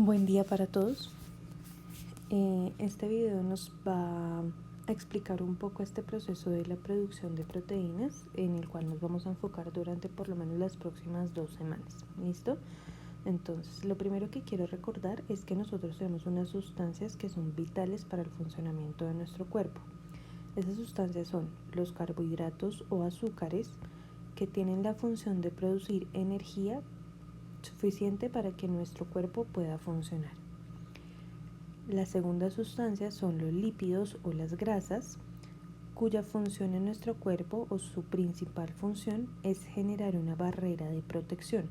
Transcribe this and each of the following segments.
Buen día para todos. Este video nos va a explicar un poco este proceso de la producción de proteínas, en el cual nos vamos a enfocar durante por lo menos las próximas 2 semanas. ¿Listo? Entonces, lo primero que quiero recordar es que nosotros tenemos unas sustancias que son vitales para el funcionamiento de nuestro cuerpo. Esas sustancias son los carbohidratos o azúcares, que tienen la función de producir energía suficiente para que nuestro cuerpo pueda funcionar. La segunda sustancia son los lípidos o las grasas, cuya función en nuestro cuerpo o su principal función es generar una barrera de protección.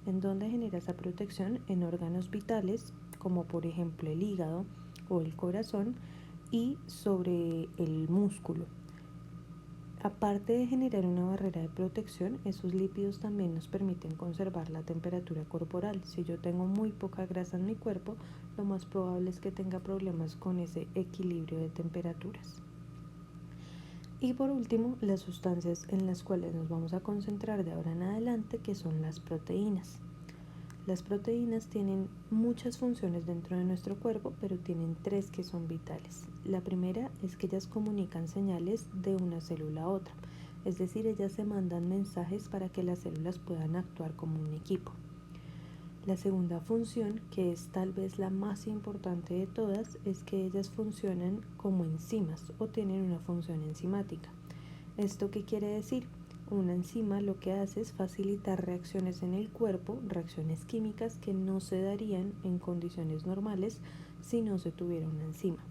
¿En dónde genera esa protección? En órganos vitales, como por ejemplo el hígado o el corazón, y sobre el músculo. Aparte de generar una barrera de protección, esos lípidos también nos permiten conservar la temperatura corporal. Si yo tengo muy poca grasa en mi cuerpo, lo más probable es que tenga problemas con ese equilibrio de temperaturas. Y por último, las sustancias en las cuales nos vamos a concentrar de ahora en adelante, que son las proteínas. Las proteínas tienen muchas funciones dentro de nuestro cuerpo, pero tienen 3 que son vitales. La primera es que ellas comunican señales de una célula a otra, es decir, ellas se mandan mensajes para que las células puedan actuar como un equipo. La segunda función, que es tal vez la más importante de todas, es que ellas funcionan como enzimas o tienen una función enzimática. ¿Esto qué quiere decir? Una enzima lo que hace es facilitar reacciones en el cuerpo, reacciones químicas que no se darían en condiciones normales si no se tuviera una enzima.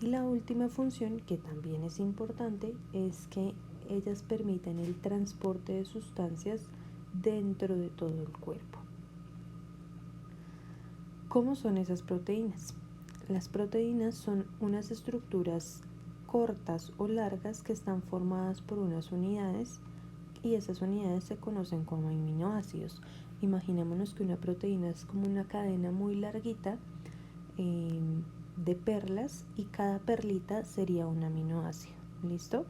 Y la última función, que también es importante, es que ellas permiten el transporte de sustancias dentro de todo el cuerpo. ¿Cómo son esas proteínas? Las proteínas son unas estructuras cortas o largas que están formadas por unas unidades, y esas unidades se conocen como aminoácidos. Imaginémonos que una proteína es como una cadena muy larguita de perlas, y cada perlita sería un aminoácido. ¿Listo?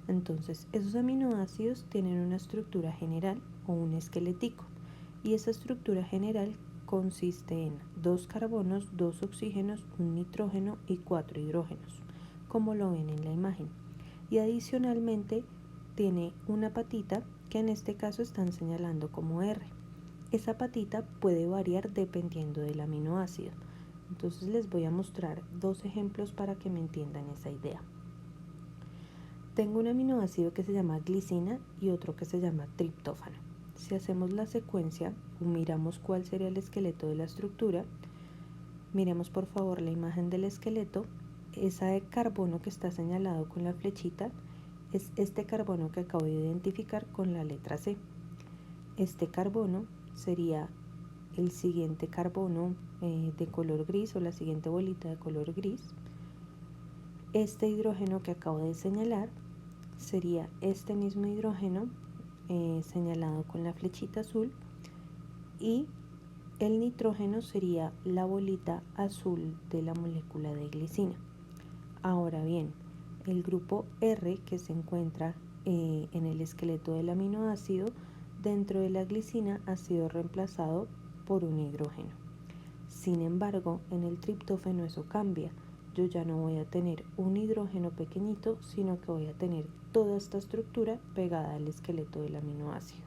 Entonces, esos aminoácidos tienen una estructura general o un esquelético, y esa estructura general consiste en 2 carbonos, 2 oxígenos, un nitrógeno y 4 hidrógenos, como lo ven en la imagen. Y adicionalmente tiene una patita, que en este caso están señalando como R. Esa patita puede variar dependiendo del aminoácido. Entonces les voy a mostrar 2 ejemplos para que me entiendan esa idea. Tengo un aminoácido que se llama glicina y otro que se llama triptófano. Si hacemos la secuencia o miramos cuál sería el esqueleto de la estructura, miremos por favor la imagen del esqueleto. Ese carbono que está señalado con la flechita es este carbono que acabo de identificar con la letra C. Este carbono sería el siguiente carbono de color gris, o la siguiente bolita de color gris. Este hidrógeno que acabo de señalar sería este mismo hidrógeno señalado con la flechita azul, y el nitrógeno sería la bolita azul de la molécula de glicina. Ahora bien, el grupo R que se encuentra en el esqueleto del aminoácido dentro de la glicina ha sido reemplazado por un hidrógeno. Sin embargo, en el triptófano eso cambia. Yo ya no voy a tener un hidrógeno pequeñito, sino que voy a tener toda esta estructura pegada al esqueleto del aminoácido.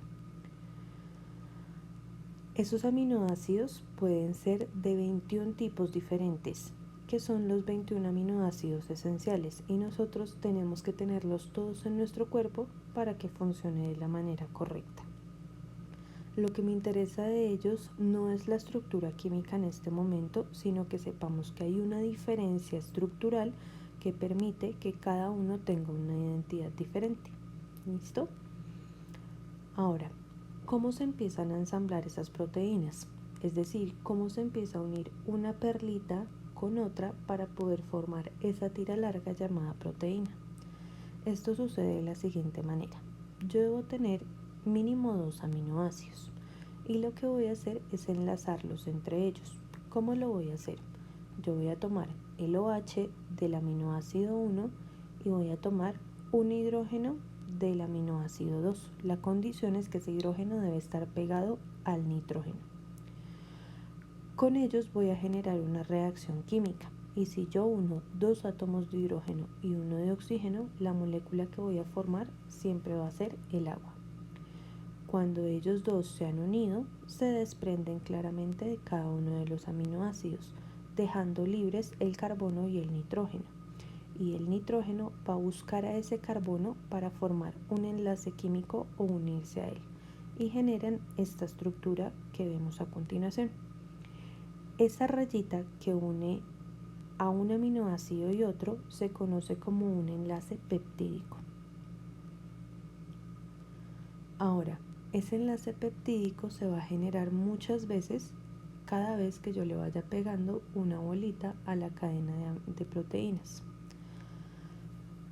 Esos aminoácidos pueden ser de 21 tipos diferentes, que son los 21 aminoácidos esenciales, y nosotros tenemos que tenerlos todos en nuestro cuerpo para que funcione de la manera correcta. Lo que me interesa de ellos no es la estructura química en este momento, sino que sepamos que hay una diferencia estructural que permite que cada uno tenga una identidad diferente. ¿Listo? Ahora, ¿cómo se empiezan a ensamblar esas proteínas? Es decir, cómo se empieza a unir una perlita con otra para poder formar esa tira larga llamada proteína. Esto sucede de la siguiente manera. Yo debo tener mínimo 2 aminoácidos, y lo que voy a hacer es enlazarlos entre ellos. ¿Cómo lo voy a hacer? Yo voy a tomar el OH del aminoácido 1 y voy a tomar un hidrógeno del aminoácido 2. La condición es que ese hidrógeno debe estar pegado al nitrógeno. Con ellos voy a generar una reacción química. Y si yo uno 2 átomos de hidrógeno y uno de oxígeno, la molécula que voy a formar siempre va a ser el agua. Cuando ellos dos se han unido, se desprenden claramente de cada uno de los aminoácidos, dejando libres el carbono y el nitrógeno. Y el nitrógeno va a buscar a ese carbono para formar un enlace químico o unirse a él. Y generan esta estructura que vemos a continuación. Esa rayita que une a un aminoácido y otro se conoce como un enlace peptídico. Ahora, ese enlace peptídico se va a generar muchas veces cada vez que yo le vaya pegando una bolita a la cadena de proteínas.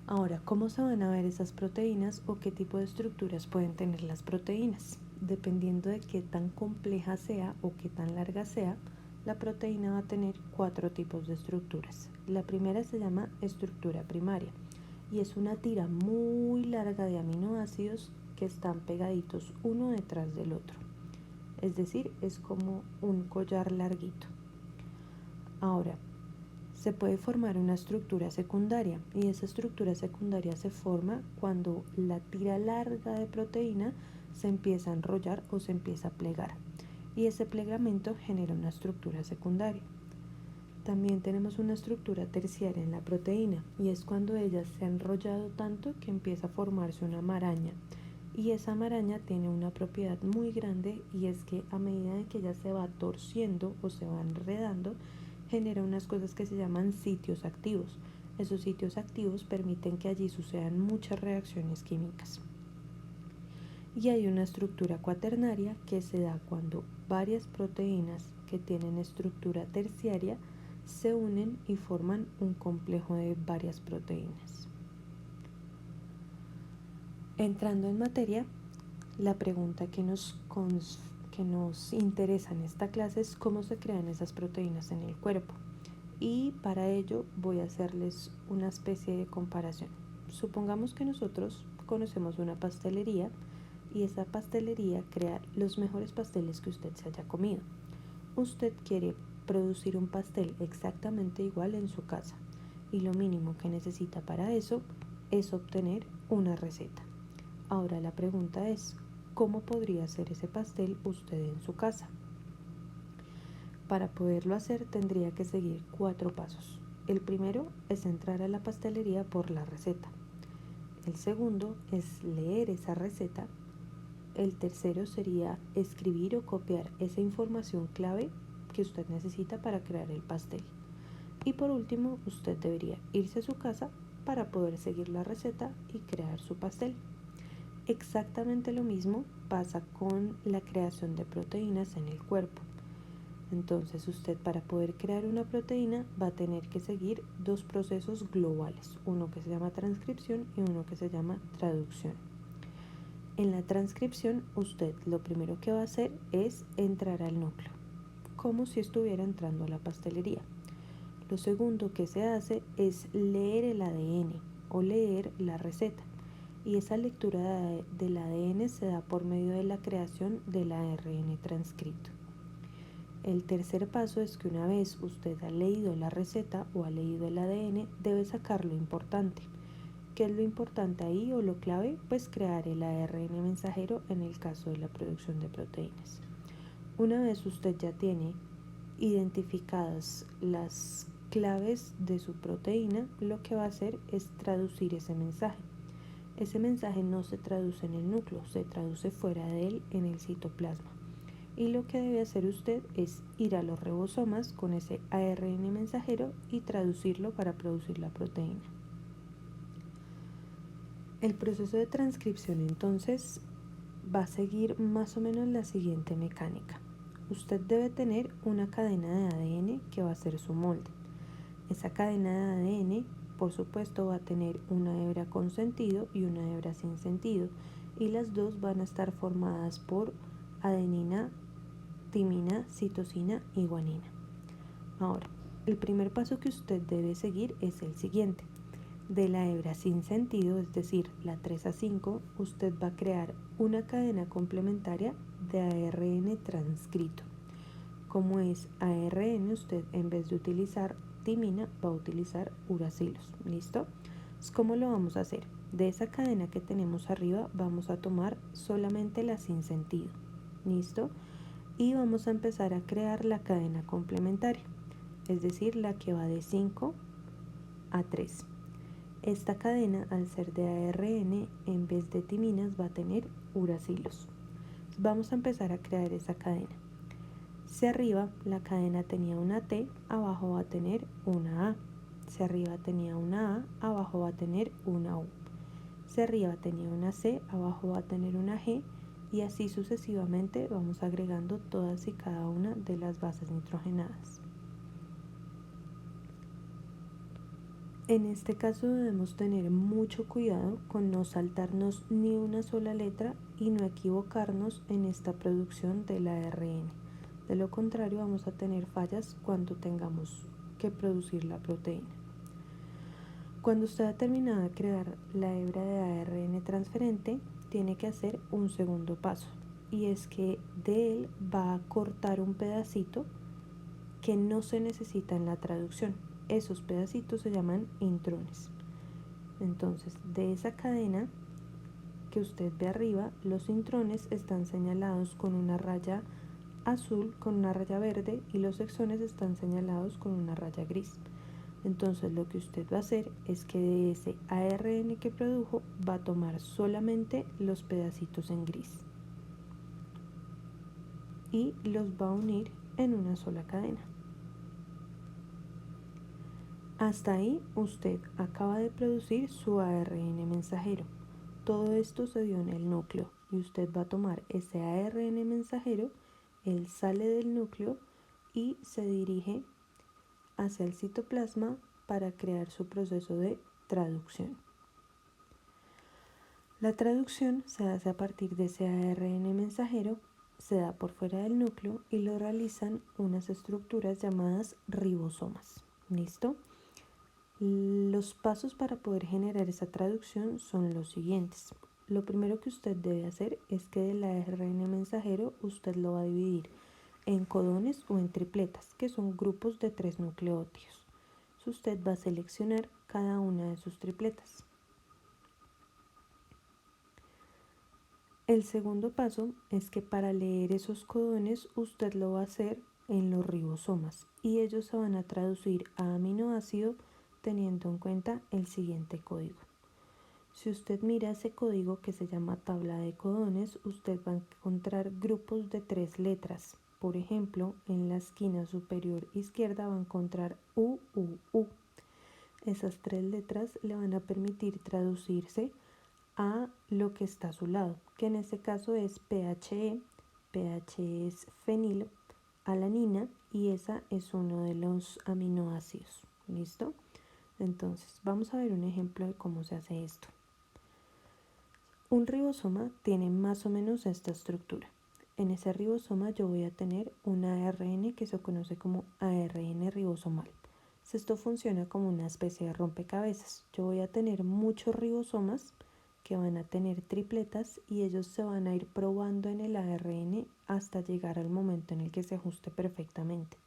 Ahora, ¿cómo se van a ver esas proteínas o qué tipo de estructuras pueden tener las proteínas? Dependiendo de qué tan compleja sea o qué tan larga sea, la proteína va a tener 4 tipos de estructuras. La primera se llama estructura primaria y es una tira muy larga de aminoácidos que están pegaditos uno detrás del otro. Es decir, es como un collar larguito. Ahora, se puede formar una estructura secundaria y esa estructura secundaria se forma cuando la tira larga de proteína se empieza a enrollar o se empieza a plegar y ese plegamiento genera una estructura secundaria. También tenemos una estructura terciaria en la proteína y es cuando ella se ha enrollado tanto que empieza a formarse una maraña y esa maraña tiene una propiedad muy grande y es que a medida que ella se va torciendo o se va enredando, genera unas cosas que se llaman sitios activos. Esos sitios activos permiten que allí sucedan muchas reacciones químicas. Y hay una estructura cuaternaria que se da cuando varias proteínas que tienen estructura terciaria se unen y forman un complejo de varias proteínas. Entrando en materia, la pregunta que nos interesa en esta clase es cómo se crean esas proteínas en el cuerpo. Y para ello voy a hacerles una especie de comparación. Supongamos que nosotros conocemos una pastelería y esa pastelería crea los mejores pasteles que usted se haya comido. Usted quiere producir un pastel exactamente igual en su casa y lo mínimo que necesita para eso es obtener una receta. Ahora la pregunta es, ¿cómo podría hacer ese pastel usted en su casa? Para poderlo hacer tendría que seguir 4 pasos. El primero es entrar a la pastelería por la receta. El segundo es leer esa receta. El tercero sería escribir o copiar esa información clave que usted necesita para crear el pastel. Y por último, usted debería irse a su casa para poder seguir la receta y crear su pastel. Exactamente lo mismo pasa con la creación de proteínas en el cuerpo. Entonces usted para poder crear una proteína va a tener que seguir 2 procesos globales, uno que se llama transcripción y uno que se llama traducción. En la transcripción usted lo primero que va a hacer es entrar al núcleo, como si estuviera entrando a la pastelería. Lo segundo que se hace es leer el ADN o leer la receta. Y esa lectura del ADN se da por medio de la creación del ARN transcrito. El tercer paso es que una vez usted ha leído la receta o ha leído el ADN, debe sacar lo importante. ¿Qué es lo importante ahí o lo clave? Pues crear el ARN mensajero en el caso de la producción de proteínas. Una vez usted ya tiene identificadas las claves de su proteína, lo que va a hacer es traducir ese mensaje. Ese mensaje no se traduce en el núcleo, se traduce fuera de él en el citoplasma. Y lo que debe hacer usted es ir a los ribosomas con ese ARN mensajero y traducirlo para producir la proteína. El proceso de transcripción entonces va a seguir más o menos la siguiente mecánica. Usted debe tener una cadena de ADN que va a ser su molde. Esa cadena de ADN, por supuesto, va a tener una hebra con sentido y una hebra sin sentido, y las dos van a estar formadas por adenina, timina, citosina y guanina. Ahora, el primer paso que usted debe seguir es el siguiente. De la hebra sin sentido, es decir, la 3 a 5, usted va a crear una cadena complementaria de ARN transcrito. como es ARN, usted en vez de utilizar timina va a utilizar uracilos. ¿Listo? Entonces, ¿cómo lo vamos a hacer? De esa cadena que tenemos arriba vamos a tomar solamente la sin sentido. ¿Listo? Y vamos a empezar a crear la cadena complementaria, es decir, la que va de 5 a 3. Esta cadena, al ser de ARN, en vez de timinas va a tener uracilos. Vamos a empezar a crear esa cadena. Si arriba la cadena tenía una T, abajo va a tener una A. Si arriba tenía una A, abajo va a tener una U. Si arriba tenía una C, abajo va a tener una G, y así sucesivamente vamos agregando todas y cada una de las bases nitrogenadas. En este caso debemos tener mucho cuidado con no saltarnos ni una sola letra y no equivocarnos en esta producción del ARN. De lo contrario vamos a tener fallas cuando tengamos que producir la proteína. Cuando usted ha terminado de crear la hebra de ARN transferente, tiene que hacer un segundo paso, y es que de él va a cortar un pedacito que no se necesita en la traducción. Esos pedacitos se llaman intrones. Entonces, de esa cadena que usted ve arriba, los intrones están señalados con una raya azul, con una raya verde, y los exones están señalados con una raya gris. Entonces lo que usted va a hacer es que de ese ARN que produjo va a tomar solamente los pedacitos en gris y los va a unir en una sola cadena. Hasta ahí usted acaba de producir su ARN mensajero. Todo esto se dio en el núcleo y usted va a tomar ese ARN mensajero, él sale del núcleo y se dirige hacia el citoplasma para crear su proceso de traducción. La traducción se hace a partir de ese ARN mensajero, se da por fuera del núcleo y lo realizan unas estructuras llamadas ribosomas. ¿Listo? Los pasos para poder generar esa traducción son los siguientes. Lo primero que usted debe hacer es que del ARN mensajero usted lo va a dividir en codones o en tripletas, que son grupos de 3 nucleótidos. Usted va a seleccionar cada una de sus tripletas. El segundo paso es que para leer esos codones usted lo va a hacer en los ribosomas y ellos se van a traducir a aminoácido teniendo en cuenta el siguiente código. Si usted mira ese código que se llama tabla de codones, usted va a encontrar grupos de 3 letras. Por ejemplo, en la esquina superior izquierda va a encontrar U. Esas 3 letras le van a permitir traducirse a lo que está a su lado, que en este caso es PHE. PHE es fenilalanina y esa es uno de los aminoácidos. ¿Listo? Entonces, vamos a ver un ejemplo de cómo se hace esto. Un ribosoma tiene más o menos esta estructura. En ese ribosoma yo voy a tener un ARN que se conoce como ARN ribosomal. Esto funciona como una especie de rompecabezas. Yo voy a tener muchos ribosomas que van a tener tripletas y ellos se van a ir probando en el ARN hasta llegar al momento en el que se ajuste perfectamente.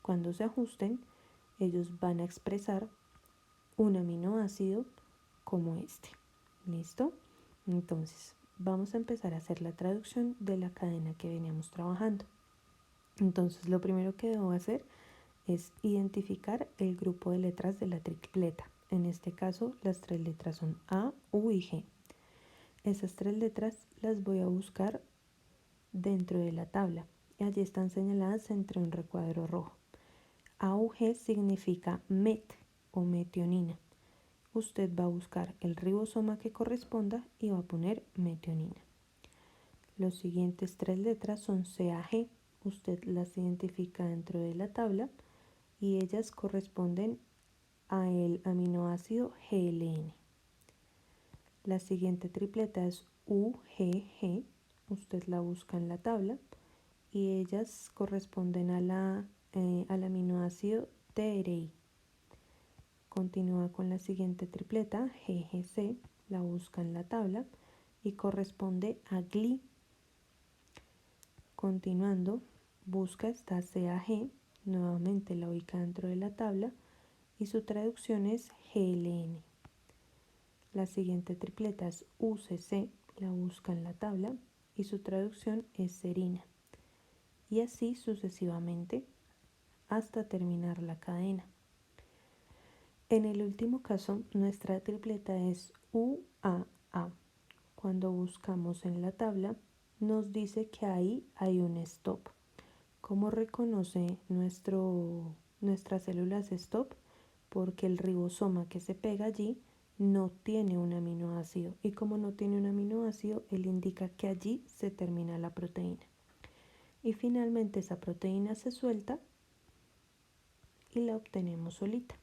Cuando se ajusten, ellos van a expresar un aminoácido como este. ¿Listo? Entonces, vamos a empezar a hacer la traducción de la cadena que veníamos trabajando. Entonces, lo primero que debo hacer es identificar el grupo de letras de la tripleta. En este caso, las 3 letras son A, U y G. Esas 3 letras las voy a buscar dentro de la tabla. Y allí están señaladas entre un recuadro rojo. AUG significa MET o metionina. Usted va a buscar el ribosoma que corresponda y va a poner metionina. Los siguientes 3 letras son CAG. Usted las identifica dentro de la tabla y ellas corresponden al aminoácido GLN. La siguiente tripleta es UGG. Usted la busca en la tabla y ellas corresponden al aminoácido TRI. Continúa con la siguiente tripleta, GGC, la busca en la tabla y corresponde a GLI. Continuando, busca está CAG, nuevamente la ubica dentro de la tabla y su traducción es GLN. La siguiente tripleta es UCC, la busca en la tabla y su traducción es serina. Y así sucesivamente hasta terminar la cadena. En el último caso, nuestra tripleta es UAA. Cuando buscamos en la tabla, nos dice que ahí hay un stop. ¿Cómo reconoce nuestras células stop? Porque el ribosoma que se pega allí no tiene un aminoácido. Y como no tiene un aminoácido, él indica que allí se termina la proteína. Y finalmente esa proteína se suelta y la obtenemos solita.